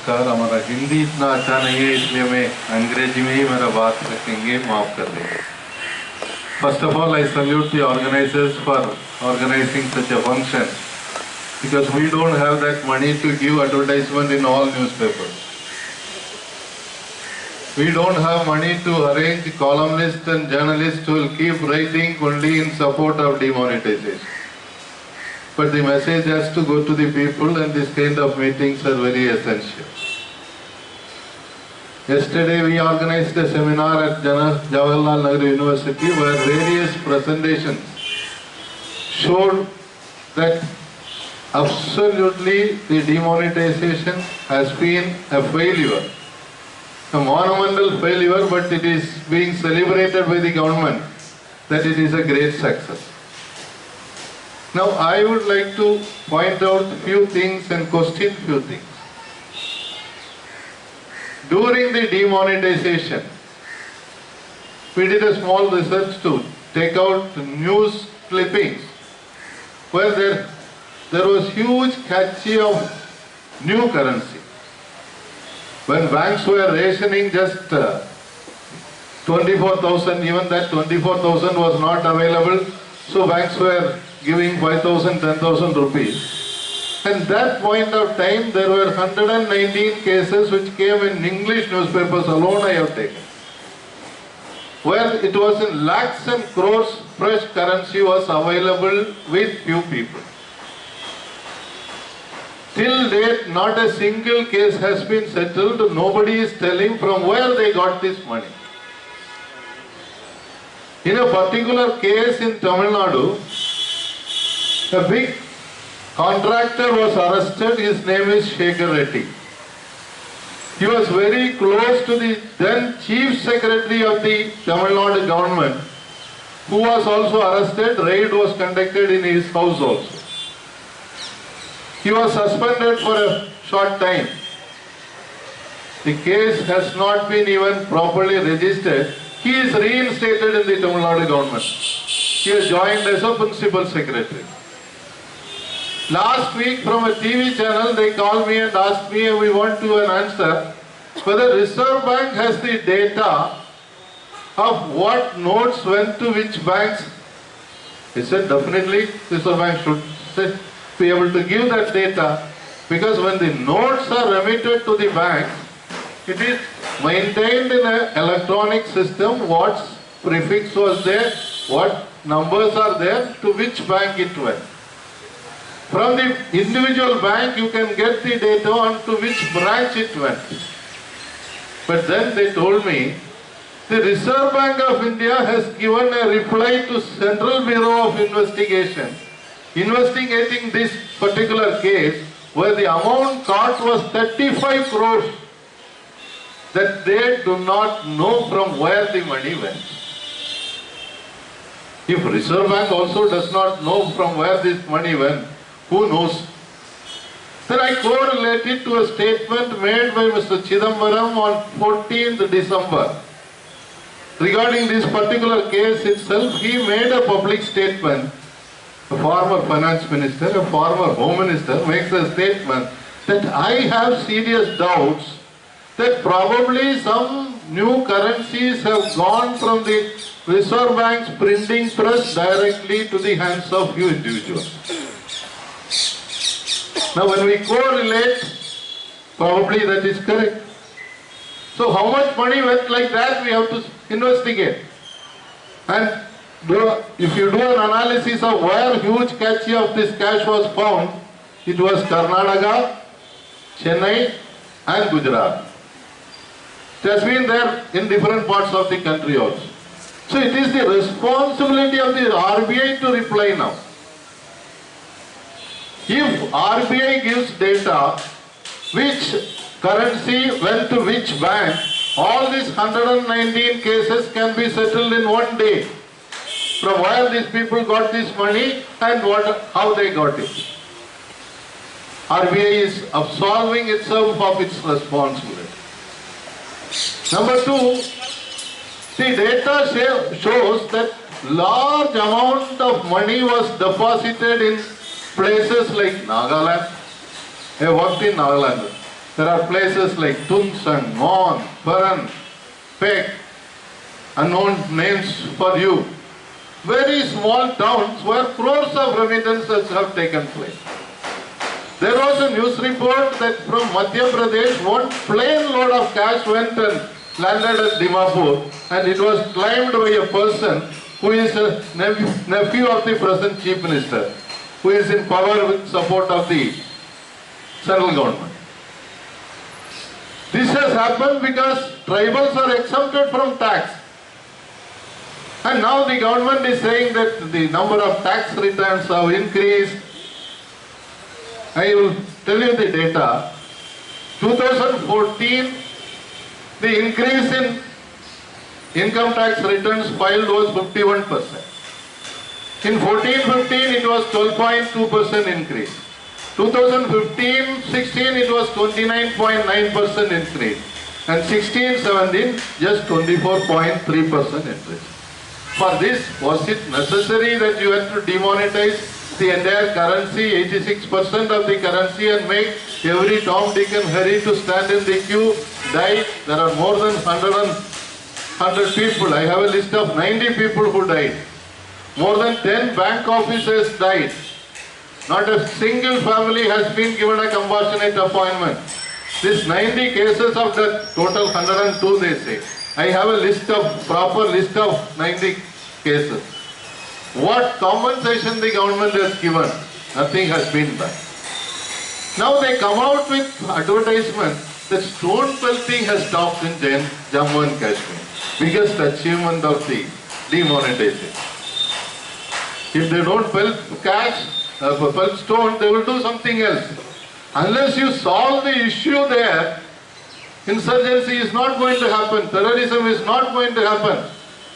नमस्कार। हमारा हिंदी इतना अच्छा नहीं है, इसलिए मैं अंग्रेजी में ही मेरा बात रखेंगे, माफ कर देंगे। First of all, I salute the organizers for organizing such a function, because we don't have that money to give advertisement in all newspapers. We don't have money to arrange columnists and journalists who will keep writing only in support of demonetization. But the message has to go to the people, and this kind of meetings are very essential. Yesterday we organized a seminar at Jawaharlal Nehru University where various presentations showed that absolutely the demonetization has been a failure, a monumental failure, but it is being celebrated by the government that it is a great success. Now I would like to point out few things and question few things. During the demonetization, we did a small research to take out news clippings where there was huge catchy of new currency. When banks were rationing just 24,000, even that 24,000 was not available, so banks were giving 5,000, 10,000 rupees. At that point of time, there were 119 cases which came in English newspapers alone I have taken, where it was in lakhs and crores fresh currency was available with few people. Till date, not a single case has been settled. Nobody is telling from where they got this money. In a particular case in Tamil Nadu, a big contractor was arrested. His name is Shekhar Reddy. He was very close to the then Chief Secretary of the Tamil Nadu government, who was also arrested. Raid was conducted in his house also. He was suspended for a short time. The case has not been even properly registered. He is reinstated in the Tamil Nadu government. He has joined as a principal secretary. Last week from a TV channel they called me and asked me, we want to an answer whether Reserve Bank has the data of what notes went to which banks. He said definitely Reserve Bank should be able to give that data, because when the notes are remitted to the bank, it is maintained in an electronic system, what prefix was there, what numbers are there, to which bank it went. From the individual bank you can get the data on to which branch it went. But then they told me, the Reserve Bank of India has given a reply to Central Bureau of Investigation investigating this particular case where the amount caught was 35 crores, that they do not know from where the money went. If Reserve Bank also does not know from where this money went, who knows? Then I correlate it to a statement made by Mr. Chidambaram on 14th December. Regarding this particular case itself, he made a public statement. A former finance minister, a former home minister makes a statement that I have serious doubts that probably some new currencies have gone from the Reserve Bank's printing press directly to the hands of few individuals. Now when we correlate, probably that is correct. So how much money went like that, we have to investigate. And if you do an analysis of where huge catchy of this cash was found, it was Karnataka, Chennai and Gujarat. It has been there in different parts of the country also. So it is the responsibility of the RBI to reply now. If RBI gives data, which currency went to which bank, all these 119 cases can be settled in one day. From where these people got this money and how they got it. RBI is absolving itself of its responsibility. Number two, the data shows that large amount of money was deposited in places like Nagaland. I worked in Nagaland. There are places like Tunsang, Mon, Paran, Pek, unknown names for you. Very small towns where crores of remittances have taken place. There was a news report that from Madhya Pradesh, one plane load of cash went and landed at Dimapur, and it was climbed by a person who is a nephew of the present Chief Minister, who is in power with support of the central government. This has happened because tribals are exempted from tax. And now the government is saying that the number of tax returns have increased. I will tell you the data. 2014, the increase in income tax returns filed was 51%. In 14-15, it was 12.2% increase. 2015-16, it was 29.9% increase. And 16-17, just 24.3% increase. For this, was it necessary that you had to demonetize the entire currency, 86% of the currency, and make every Tom, Dick and Harry to stand in the queue, die? There are more than 100 people. I have a list of 90 people who died. More than 10 bank officers died. Not a single family has been given a compassionate appointment. This 90 cases of death, total 102 they say. I have a list of, proper list of 90 cases. What compensation the government has given? Nothing has been done. Now they come out with advertisement that stone pelting has stopped in Jammu and Kashmir. Biggest achievement of the demonetization. If they don't pelt cash, pelt stone, they will do something else. Unless you solve the issue there, insurgency is not going to happen, terrorism is not going to happen.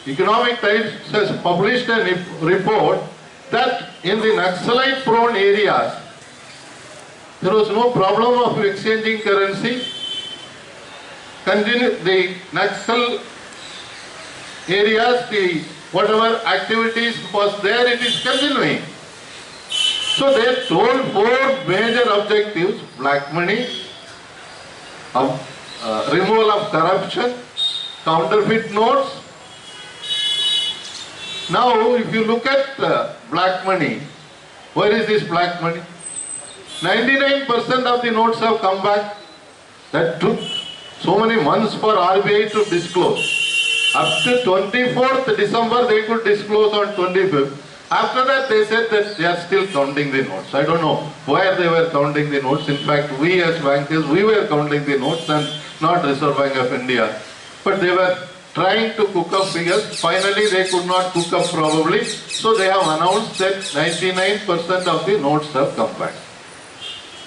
Economic Times has published a report that in the Naxalite-prone areas, there was no problem of exchanging currency. The Naxal areas, whatever activities was there, it is continuing. So they told 4 major objectives: black money, removal of corruption, counterfeit notes. Now, if you look at black money, where is this black money? 99% of the notes have come back. That took so many months for RBI to disclose. Up to 24th December, they could disclose on 25th. After that, they said that they are still counting the notes. I don't know where they were counting the notes. In fact, we as bankers, we were counting the notes and not Reserve Bank of India. But they were trying to cook up figures. Finally, they could not cook up probably. So they have announced that 99% of the notes have come back.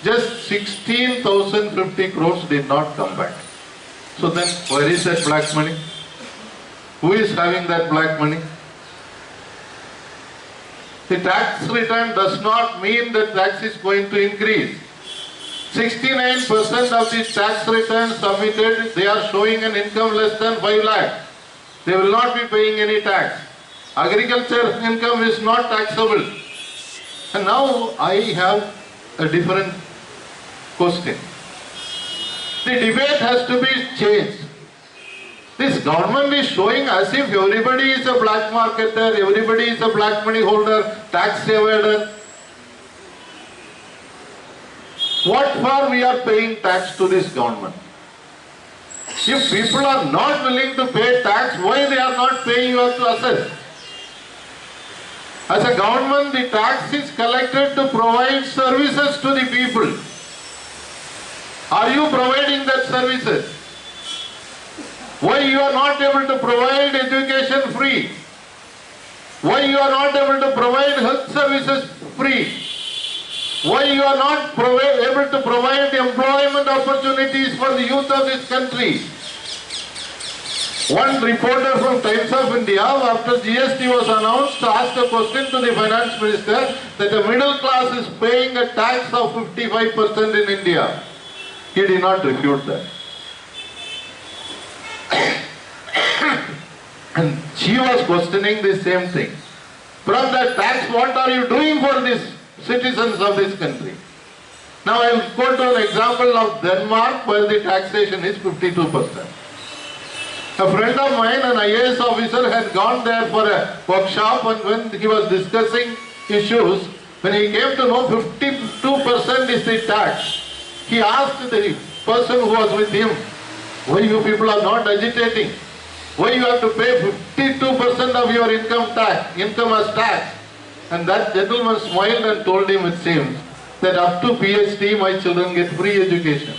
Just 16,050 crores did not come back. So then, where is that black money? Who is having that black money? The tax return does not mean that tax is going to increase. 69% of the tax returns submitted, they are showing an income less than 5 lakh. They will not be paying any tax. Agriculture income is not taxable. And now I have a different question. The debate has to be changed. This government is showing as if everybody is a black marketer, everybody is a black money holder, tax evader. What for we are paying tax to this government? If people are not willing to pay tax, why they are not paying? You have to assess. As a government, the tax is collected to provide services to the people. Are you providing that services? Why you are not able to provide education free? Why you are not able to provide health services free? Why you are not able to provide employment opportunities for the youth of this country? One reporter from Times of India, after GST was announced, asked a question to the finance minister that the middle class is paying a tax of 55% in India. He did not refute that. And she was questioning the same thing. From that tax, what are you doing for these citizens of this country? Now I will go to an example of Denmark where the taxation is 52%. A friend of mine, an IAS officer, had gone there for a workshop, and when he was discussing issues, when he came to know 52% is the tax, he asked the person who was with him, why you people are not agitating? Why you have to pay 52% of your income as tax? And that gentleman smiled and told him, it seems, that up to PhD my children get free education.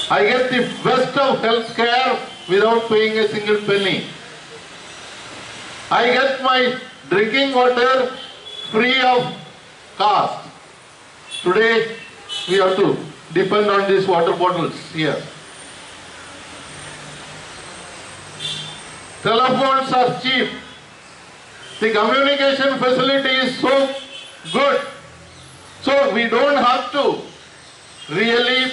I get the best of health care without paying a single penny. I get my drinking water free of cost. Today we have to depend on these water bottles here. Telephones are cheap. The communication facility is so good. So we don't have to really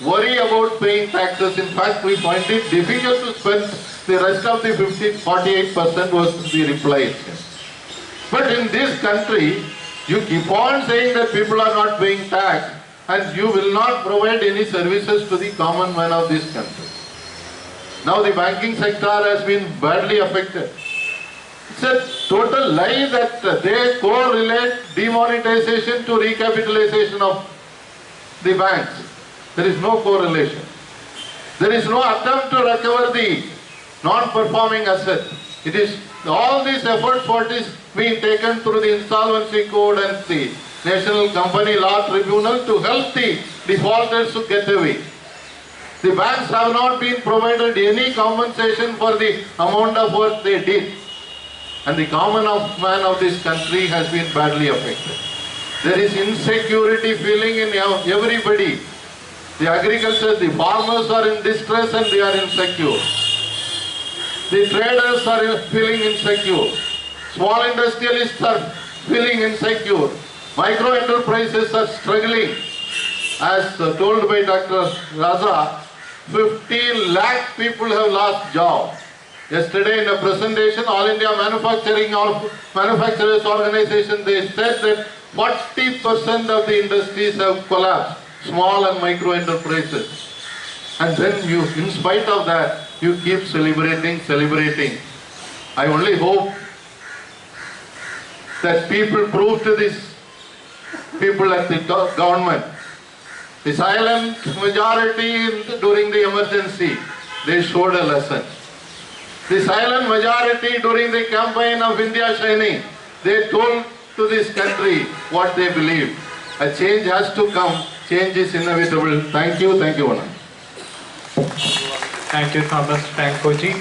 worry about paying taxes. In fact, we find it difficult to spend the rest of the 48% was the reply. But in this country, you keep on saying that people are not paying tax and you will not provide any services to the common man of this country. Now the banking sector has been badly affected. It's a total lie that they correlate demonetization to recapitalization of the banks. There is no correlation. There is no attempt to recover the non-performing asset. It is all these efforts what is being taken through the insolvency code and the National Company Law Tribunal to help the defaulters to get away. The banks have not been provided any compensation for the amount of work they did. And the common man of this country has been badly affected. There is insecurity feeling in everybody. The agriculture, the farmers are in distress and they are insecure. The traders are feeling insecure. Small industrialists are feeling insecure. Micro enterprises are struggling. As told by Dr. Raza, 15 lakh people have lost jobs. Yesterday in a presentation, All India Manufacturers Organization, they said that 40% of the industries have collapsed, small and micro enterprises. And then you, in spite of that, you keep celebrating. I only hope that people prove to these people at the government, the silent majority during the emergency, they showed a lesson. The silent majority during the campaign of India Shining, they told to this country what they believe. A change has to come. Change is inevitable. Thank you, Anand. Thank you, Thomas Franco ji.